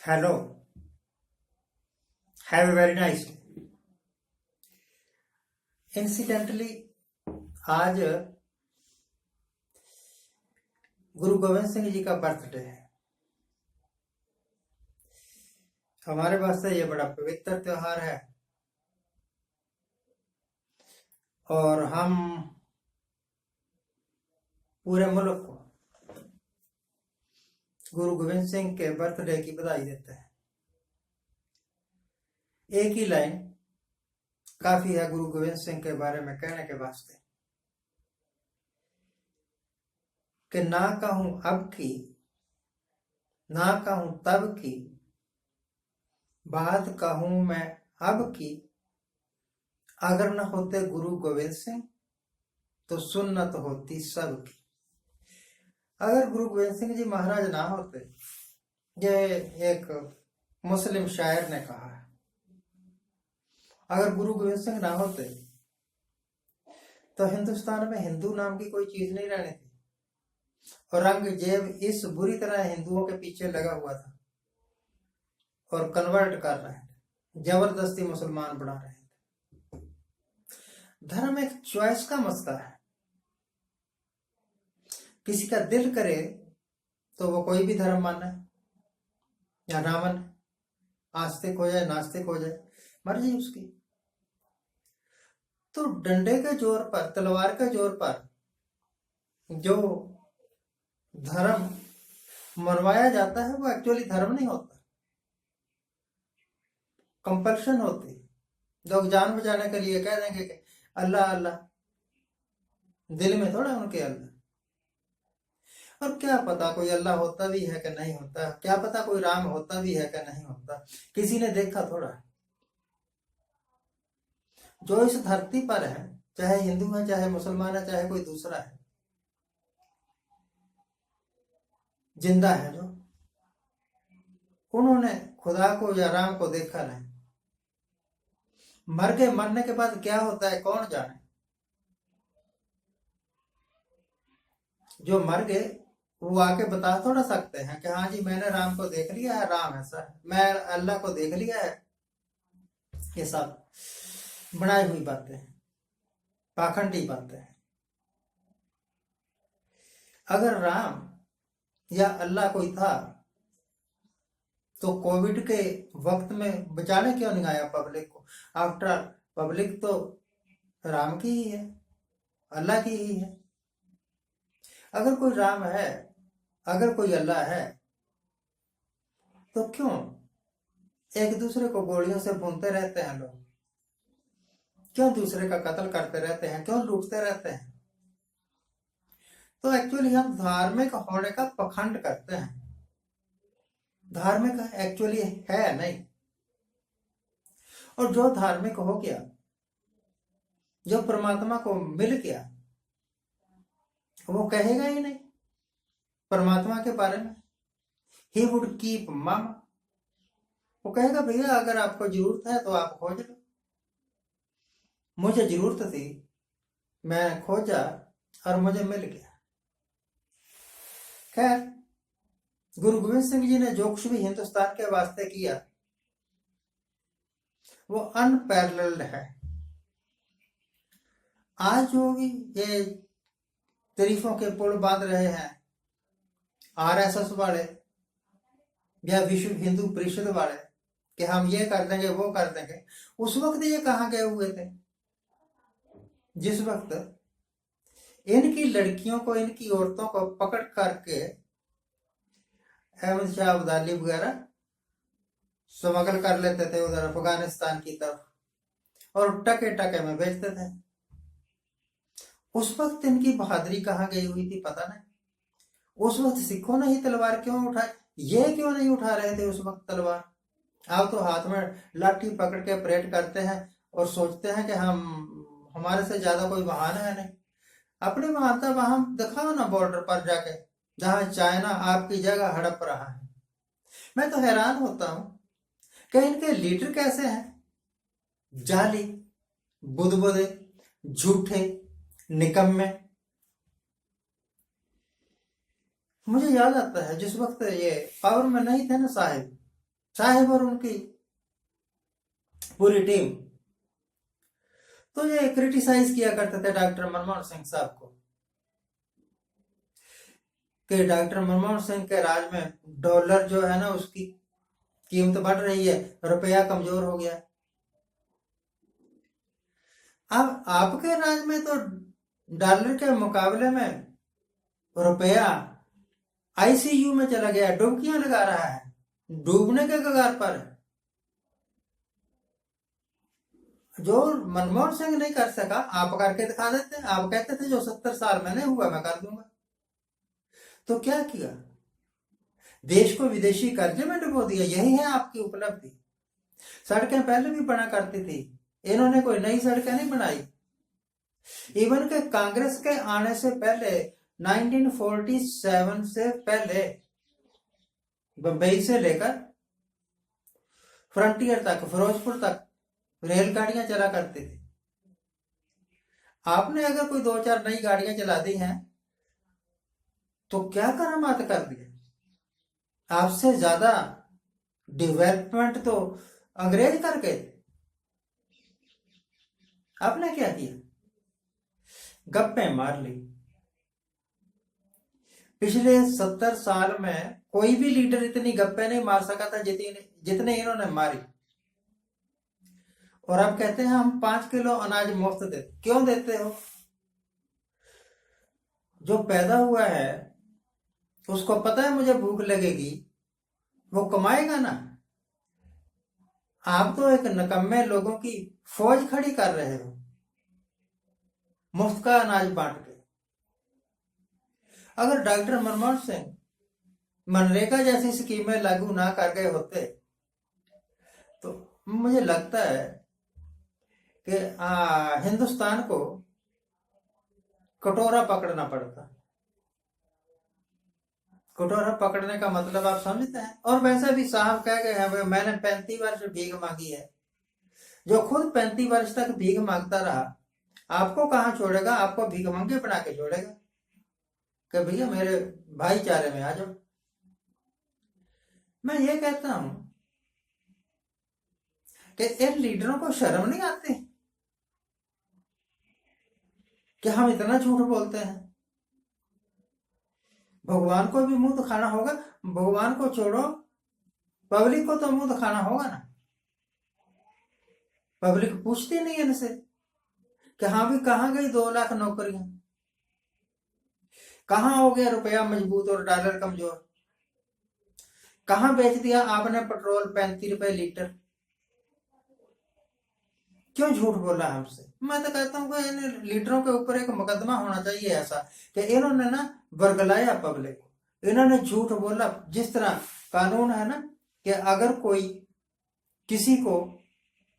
Hello, have a very nice day. Incidentally आज गुरु गोविंद सिंह जी का birthday है। हमारे वास्ते ये बड़ा पवित्र त्योहार है और हम पूरे मुल्क को गुरु गोविंद सिंह के बर्थडे की बधाई देते हैं। एक ही लाइन काफी है गुरु गोविंद सिंह के बारे में कहने के वास्ते कि ना कहूं अब की, ना कहूं तब की, बात कहूं मैं अब की। अगर न होते गुरु गोविंद सिंह तो सुन्नत होती सबकी। अगर गुरु गोविंद सिंह जी महाराज ना होते, ये एक मुस्लिम शायर ने कहा है, अगर गुरु गोविंद सिंह ना होते तो हिंदुस्तान में हिंदू नाम की कोई चीज नहीं रहनी थी। औरंगजेब इस बुरी तरह हिंदुओं के पीछे लगा हुआ था और कन्वर्ट कर रहे थे, जबरदस्ती मुसलमान बना रहे थे। धर्म एक चॉइस का मसला है। किसी का दिल करे तो वो कोई भी धर्म माने या ना माने, आस्तिक हो जाए नास्तिक हो जाए, मर्जी उसकी। तो डंडे के जोर पर, तलवार के जोर पर जो धर्म मनवाया जाता है वो एक्चुअली धर्म नहीं होता, कंपल्शन होती। लोग जान बचाने के लिए कह देंगे कि अल्लाह अल्लाह, दिल में थोड़ा उनके अल्लाह। और क्या पता कोई अल्लाह होता भी है कि नहीं होता, क्या पता कोई राम होता भी है कि नहीं होता, किसी ने देखा थोड़ा। जो इस धरती पर है, चाहे हिंदू है, चाहे मुसलमान है, चाहे कोई दूसरा है, जिंदा है जो, उन्होंने खुदा को या राम को देखा नहीं। मर गए, मरने के बाद क्या होता है कौन जाने। जो मर गए वो आके बता थोड़ा सकते हैं कि हाँ जी मैंने राम को देख लिया है, राम ऐसा है, मैं अल्लाह को देख लिया है। ये सब बनाई हुई बातें हैं, पाखंडी बातें हैं। अगर राम या अल्लाह कोई था तो कोविड के वक्त में बचाने क्यों नहीं आया पब्लिक को? आफ्टर पब्लिक तो राम की ही है, अल्लाह की ही है। अगर कोई राम है, अगर कोई अल्लाह है, तो क्यों एक दूसरे को गोलियों से भूनते रहते हैं लोग? क्यों दूसरे का कत्ल करते रहते हैं? क्यों लूटते रहते हैं? तो एक्चुअली हम धार्मिक होने का पखंड करते हैं। धार्मिक एक्चुअली है नहीं। और जो धार्मिक हो गया, जो परमात्मा को मिल गया, वो कहेगा ही नहीं परमात्मा के बारे में। ही वुड कीप मम। वो कहेगा भैया अगर आपको जरूरत है तो आप खोज लो। मुझे जरूरत थी, मैं खोजा और मुझे मिल गया। खैर, गुरु गोविंद सिंह जी ने जो कुछ भी हिंदुस्तान के वास्ते किया वो अनपैरेलल्ड है। आज जो भी ये तारीफों के पुल बांध रहे हैं आरएसएस वाले या विश्व हिंदू परिषद वाले कि हम ये कर देंगे वो कर देंगे, उस वक्त ये कहाँ गए हुए थे जिस वक्त इनकी लड़कियों को, इनकी औरतों को पकड़ करके अहमद शाह अब्दाली वगैरह स्मगल कर लेते थे उधर अफगानिस्तान की तरफ और टके टके में बेचते थे। उस वक्त इनकी बहादुरी कहाँ गई हुई थी पता नहीं। उस वक्त सिखों ने ही तलवार क्यों उठाई? ये क्यों नहीं उठा रहे थे उस वक्त तलवार? आप तो हाथ में लाठी पकड़ के परेड करते हैं और सोचते हैं कि हमारे से ज्यादा कोई महान है नहीं। अपनी महानता वहां दिखाओ ना, बॉर्डर पर जाके, जहां चाइना आपकी जगह हड़प रहा है। मैं तो हैरान होता हूं कि इनके लीडर कैसे हैं, जाली, बुदबुदे, झूठे, निकम्मे। मुझे याद आता है जिस वक्त ये पावर में नहीं थे ना साहिब, साहब और उनकी पूरी टीम। तो ये क्रिटिसाइज किया करते थे डॉक्टर मनमोहन सिंह साहब को कि डॉक्टर मनमोहन सिंह के राज में डॉलर जो है ना उसकी कीमत बढ़ रही है, रुपया कमजोर हो गया। अब आपके राज में तो डॉलर के मुकाबले में रुपया आईसीयू में चला गया, डुबकियां लगा रहा है, डूबने के कगार पर है। जो मनमोहन सिंह नहीं कर सका आप करके दिखा देते। आप कहते थे जो 70 साल में नहीं हुआ मैं कर दूंगा। तो क्या किया, देश को विदेशी कर्जे में डुबो दिया। यही है आपकी उपलब्धि। सड़कें पहले भी बना करती थी, इन्होंने कोई नई सड़कें नहीं बनाई। इवन के कांग्रेस के आने से पहले 1947 से पहले बंबई से लेकर फ्रंटियर तक, फिरोजपुर तक रेलगाड़ियां चला करते थे। आपने अगर कोई 2-4 नई गाड़ियां चला दी हैं तो क्या करामात कर दिया। आपसे ज्यादा डेवलपमेंट तो अंग्रेज कर गए। आपने क्या किया, गप्पे मार ली। पिछले 70 साल में कोई भी लीडर इतनी गप्पे नहीं मार सका था जितने इन्होंने मारी। और अब कहते हैं हम 5 किलो अनाज मुफ्त देते। क्यों देते हो, जो पैदा हुआ है उसको पता है मुझे भूख लगेगी, वो कमाएगा ना। आप तो एक निकम्मे लोगों की फौज खड़ी कर रहे हो मुफ्त का अनाज बांट के। अगर डॉक्टर मनमोहन सिंह मनरेगा जैसी स्कीमें लागू ना कर गए होते तो मुझे लगता है कि हिंदुस्तान को कटोरा पकड़ना पड़ता। कटोरा पकड़ने का मतलब आप समझते हैं। और वैसे भी साहब कह गए हैं मैंने 35 वर्ष भीख मांगी है। जो खुद 35 वर्ष तक भीख मांगता रहा आपको कहां छोड़ेगा, आपको भीख मंगे बना के छोड़ेगा कि भैया मेरे भाईचारे में आ जाओ। मैं ये कहता हूं कि इन लीडरों को शर्म नहीं आती कि हम इतना झूठ बोलते हैं। भगवान को भी मुंह दिखाना होगा। भगवान को छोड़ो, पब्लिक को तो मुंह दिखाना होगा ना। पब्लिक पूछती नहीं इनसे कि हाँ भी कहां गई 2 लाख नौकरियां, कहां हो गया रुपया मजबूत और डॉलर कमजोर, कहां बेच दिया आपने पेट्रोल 35 रुपए लीटर। क्यों झूठ बोला हमसे। मैं तो कहता हूँ कि इन लीडरों के ऊपर एक मुकदमा होना चाहिए ऐसा कि इन्होंने ना वर्गलाया पब्लिक को, इन्होंने झूठ बोला। जिस तरह कानून है ना कि अगर कोई किसी को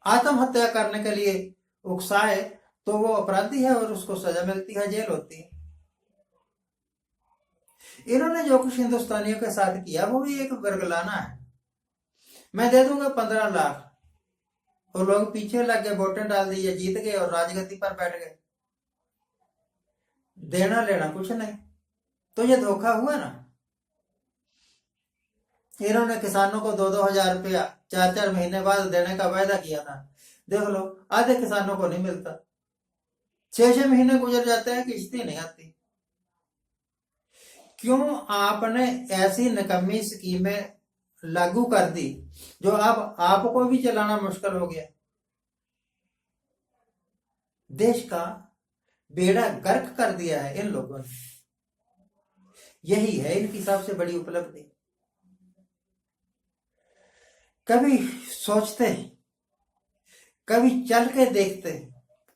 आत्महत्या करने के लिए उकसाए तो वो अपराधी है और उसको सजा मिलती है, जेल होती है। इन्होंने जो कुछ हिंदुस्तानियों के साथ किया वो भी एक वर्गलाना है। मैं दे दूंगा 15 लाख और लोग पीछे लग गए, वोटें डाल दी, जीत गए और राजगद्दी पर बैठ गए। देना लेना कुछ नहीं, तो ये धोखा हुआ ना। इन्होंने किसानों को 2-2 हजार रुपया 4-4 महीने बाद देने का वायदा किया था। देख लो आधे किसानों को नहीं मिलता, 6-6 महीने गुजर जाते हैं, किश्ती नहीं आती। क्यों आपने ऐसी निकम्मी स्कीमें लागू कर दी जो अब आपको भी चलाना मुश्किल हो गया। देश का बेड़ा गर्क कर दिया है इन लोगों ने। यही है इनकी सबसे बड़ी उपलब्धि। कभी सोचते, कभी चल के देखते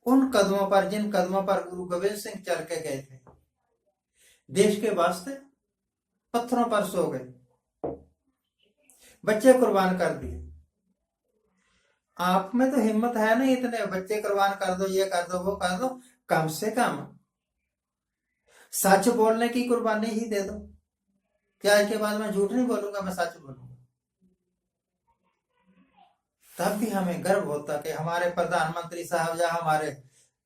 उन कदमों पर जिन कदमों पर गुरु गोविंद सिंह चल के गए थे। देश के वास्ते पत्थरों पर सो गए, बच्चे कुर्बान कर दिए। आप में तो हिम्मत है नहीं, इतने बच्चे कुर्बान कर दो, ये कर दो, वो कर दो। कम से कम सच बोलने की कुर्बानी ही दे दो। क्या इसके बाद मैं झूठ नहीं बोलूंगा, मैं सच बोलूंगा। तब भी हमें गर्व होता कि हमारे प्रधानमंत्री साहब या हमारे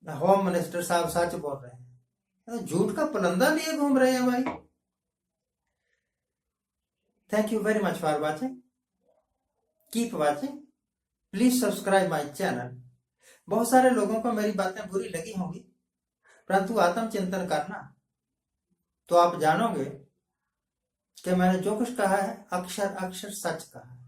होम मिनिस्टर साहब सच बोल रहे हैं। तो झूठ का पुलंदा लिए घूम रहे हैं भाई। Thank you very much for watching. Keep watching, please subscribe my channel. बहुत सारे लोगों को मेरी बातें बुरी लगी होंगी, परंतु आत्मचिंतन करना तो आप जानोगे कि मैंने जो कुछ कहा है अक्षर अक्षर सच कहा है।